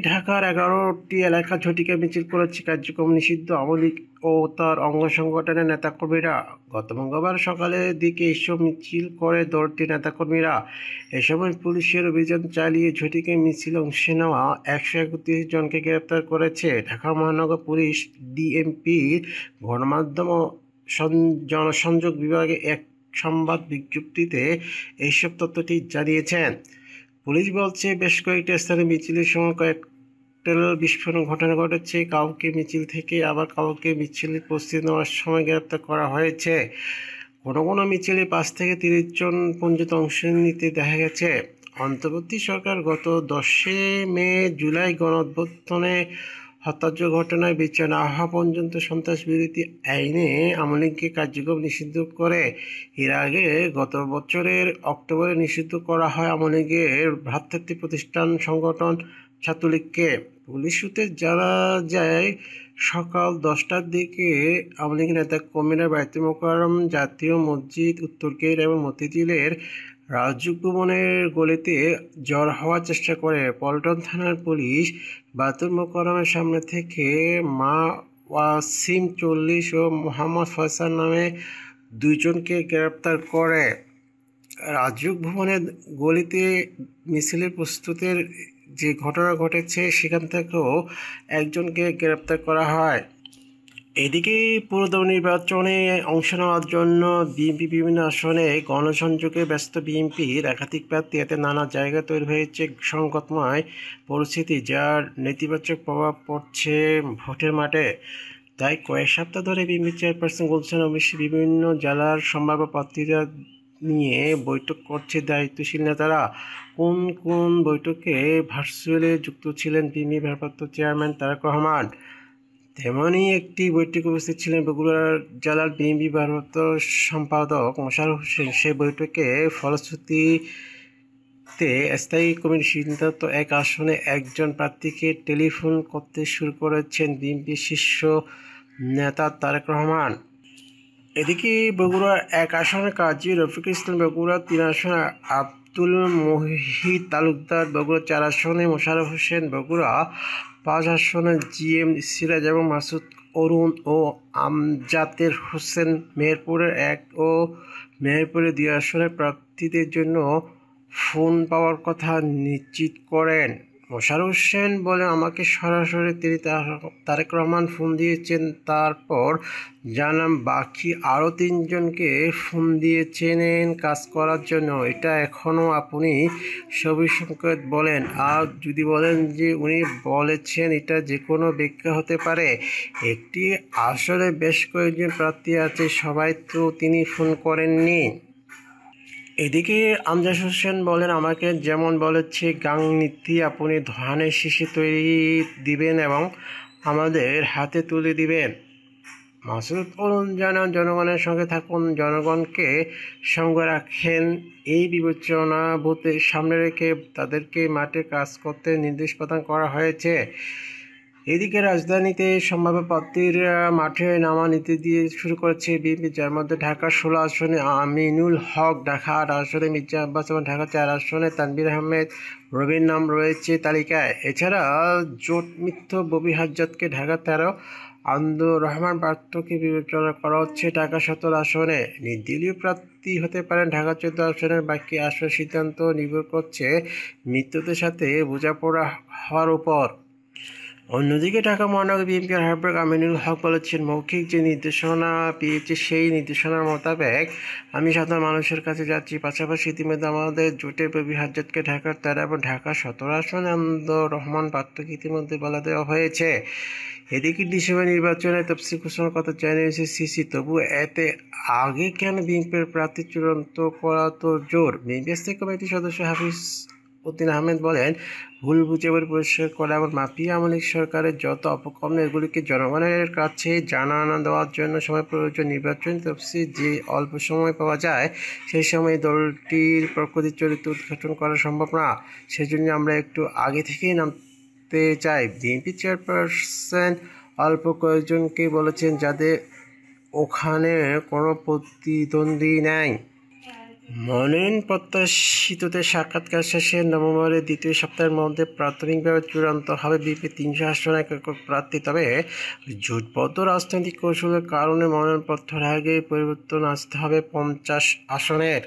ঢাকার ১১টি এলাকা ঝটিকা মিছিল করেছে কার্যক্রম নিষিদ্ধ আওয়ামী লীগ ও তার অঙ্গ সংগঠনের নেতাকর্মীরা। গত মঙ্গলবার সকালের দিকে এসব মিছিল করে দলটির নেতাকর্মীরা। এ সময় পুলিশের অভিযান চালিয়ে ঝটিকা মিছিলে অংশ নেওয়া ১৩১ জনকে গ্রেপ্তার করেছে ঢাকা মহানগর পুলিশ। ডিএমপির গণমাধ্যম ও জনসংযোগ বিভাগে এক সংবাদ বিজ্ঞপ্তিতে এইসব তথ্যটি জানিয়েছেন। পুলিশ বলছে, বেশ কয়েকটি স্থানে মিছিলের সময় ককটেল বিস্ফোরণ ঘটনা ঘটেছে। কাউকে মিছিল থেকে আবার কাউকে মিছিলের প্রস্তুতি নেওয়ার সময় গ্রেপ্তার করা হয়েছে। কোনো কোনো মিছিলে ৫ থেকে ৩০ জন পর্যন্ত অংশ নিতে দেখা গেছে। অন্তর্বর্তী সরকার গত ১০ মে জুলাই গণ-অভ্যুত্থানে হত্যার ঘটনায় বিচার না হওয়া পর্যন্ত সন্ত্রাসবিরোধী আইনে আওয়ামী লীগকে কার্যক্রম নিষিদ্ধ করে। এর আগে গত বছরের অক্টোবরে নিষিদ্ধ করা হয় আওয়ামী লীগের ভ্রাতৃত্ব প্রতিষ্ঠান সংগঠন ছাত্রলীগকে। পুলিশ সূত্রে জানা যায়, সকাল ১০টার দিকে আওয়ামী লীগ নেতা-কর্মীরা বায়তুল মোকাররম, জাতীয় মসজিদ, উত্তর গেট এবং মতিঝিলের রাজউক ভবনের গলিতে জড়ো হওয়ার চেষ্টা করে। পল্টন থানার পুলিশ বায়তুল মোকাররমের সামনে থেকে মা ওয়াসিম ৪০ ও মোহাম্মদ ফয়সাল নামে ২ জনকে গ্রেপ্তার করে। রাজউক ভবনের গলিতে মিছিলের প্রস্তুতের যে ঘটনা ঘটেছে সেখান থেকেও একজনকে গ্রেপ্তার করা হয়। এদিকে পুরোদমে নির্বাচনে অংশ নেওয়ার জন্য বিএনপি বিভিন্ন আসনে গণসংযোগে ব্যস্ত বিএনপির একাধিক প্রার্থী। এতে নানা জায়গায় তৈরি হয়েছে সংকটময় পরিস্থিতি, যার নেতিবাচক প্রভাব পড়ছে ভোটের মাঠে। তাই কয়েক সপ্তাহ ধরে বিএনপি চেয়ারপারসন গুলশান ঐশী বিভিন্ন জেলার সম্ভাব্য প্রার্থীরা নিয়ে বৈঠক করছে দায়িত্বশীল নেতারা। কোন কোন বৈঠকে ভার্চুয়ালি যুক্ত ছিলেন বিএনপি ভারপ্রাপ্ত চেয়ারম্যান তারেক রহমান, তেমনই একটি বৈঠকে উপস্থিত ছিলেন বগুড়া জেলার বিএনপি ভারপ্রাপ্ত সম্পাদক মোশাররফ হোসেন। সেই বৈঠকে ফলশ্রুতিতে স্থায়ী কমিটির সিদ্ধান্ত, এক আসনে একজন প্রার্থীকে টেলিফোন করতে শুরু করেছেন বিএনপির শীর্ষ নেতা তারেক রহমান। এদিকে বগুড়া ১ আসনে কাজী রফিকুল ইসলাম, বগুড়া ৩ আসনে আব্দুল মুহিত তালুকদার, বগুড়া ৪ আসনে মোশাররফ হোসেন, বগুড়া ৫ আসনে জিএম সিরাজ এবং মাসুদ অরুণ ও আমজাদের হোসেন, মেহেরপুরের ১ ও মেহেরপুরের ২ আসনের প্রার্থীদের জন্য ফোন পাওয়ার কথা নিশ্চিত করেন। মোশাররফ হোসেন বলেন, আমাকে সরাসরি তিনি তারেক রহমান ফোন দিয়েছেন, তারপর জানাম বাকি আরও ৩ জনকে ফোন দিয়েছেন কাজ করার জন্য। এটা এখনও আপনি সবই সংকেত বলেন, আর যদি বলেন যে উনি বলেছেন, এটা যে কোনো ব্যাখ্যা হতে পারে। একটি আসলে বেশ কয়েকজন প্রার্থী আছে, সবাই তো তিনি ফোন করেননি। এদিকে আমজাদ হোসেন বলেন, আমাকে যেমন বলেছে গাংনীতি, আপনি ধানের শীষে তৈরি দিবেন এবং আমাদের হাতে তুলে দিবেন। মাসুদ অরুণ জানান, জনগণের সঙ্গে থাকুন, জনগণকে সঙ্গে রাখেন, এই বিবেচনা ভোটের সামনে রেখে তাদেরকে মাঠে কাজ করতে নির্দেশ প্রদান করা হয়েছে। এদিকে রাজধানীতে সম্ভাব্য প্রার্থীর মাঠে নামা নীতি দিয়ে শুরু করেছে বিএনপি, যার মধ্যে ঢাকা ১৬ আসনে আমিনুল হক, ঢাকা ৮ আসনে মির্জা আব্বাস এবং ঢাকা ৪ আসনে তানভীর আহমেদ রবির নাম রয়েছে তালিকায়। এছাড়া জোট মিত্র ববি হাজ্জাদকে ঢাকা ১৩, আন্দুর রহমান পাত্রকে বিবেচনা করা হচ্ছে ঢাকা ১৭ আসনে। নির্দলীয় প্রার্থী হতে পারেন ঢাকা ১৪ আসনের। বাকি আসনের সিদ্ধান্ত নির্ভর করছে মিত্রদের সাথে বোঝাপড়া হওয়ার উপর। অন্যদিকে ঢাকা মহানগর বিএনপির আহ্বায়ক আমিনুল হক বলেছেন, মৌখিক যে নির্দেশনা পেয়েছে সেই নির্দেশনার মোতাবেক আমি সাধারণ মানুষের কাছে যাচ্ছি। পাশাপাশি ইতিমধ্যে আমাদের জোটের ববি হাজ্জাদকে ঢাকার ১৩ এবং ঢাকা ১৭ আসনে, আন্দুর রহমান পাত্রকে ইতিমধ্যে বলা দেওয়া হয়েছে। এদিকে ডিসেম্বর নির্বাচনের তফসিল ঘোষণার কথা জানিয়েছে সিসি, তবু এতে আগে কেন বিএনপির প্রার্থী চূড়ান্ত করা তো জোর। বিএনপি স্থায়ী কমিটির সদস্য হাফিজ উদ্দিন আহমেদ বলেন, ভুল বুঝাবুঝি পরিষ্কার করা এবং মাফিয়া আওয়ামী লীগ সরকারের যত অপকর্ম এগুলিকে জনগণের কাছে জানানো দেওয়ার জন্য সময় প্রয়োজন। নির্বাচনী তফসিল যে অল্প সময় পাওয়া যায়, সেই সময় দলটির প্রকৃতির চরিত্র উদ্ঘাটন করা সম্ভব না। সেজন্য আমরা একটু আগে থেকেই নামতে চাই। বিএনপি চেয়ারপারসন অল্প কয়েকজনকে বলেছেন, যাদের ওখানে কোনো প্রতিদ্বন্দ্বী নেই। মনোনয়ন প্রত্যাশিতদের সাক্ষাৎকার শেষে নভেম্বরের দ্বিতীয় সপ্তাহের মধ্যে প্রাথমিকভাবে চূড়ান্ত হবে বিএনপি ৩০০ আসনে একক প্রার্থী। তবে জোটবদ্ধ রাজনৈতিক কৌশলের কারণে মনোনয়নপত্রের আগে পরিবর্তন আসতে হবে ৫০ আসনের।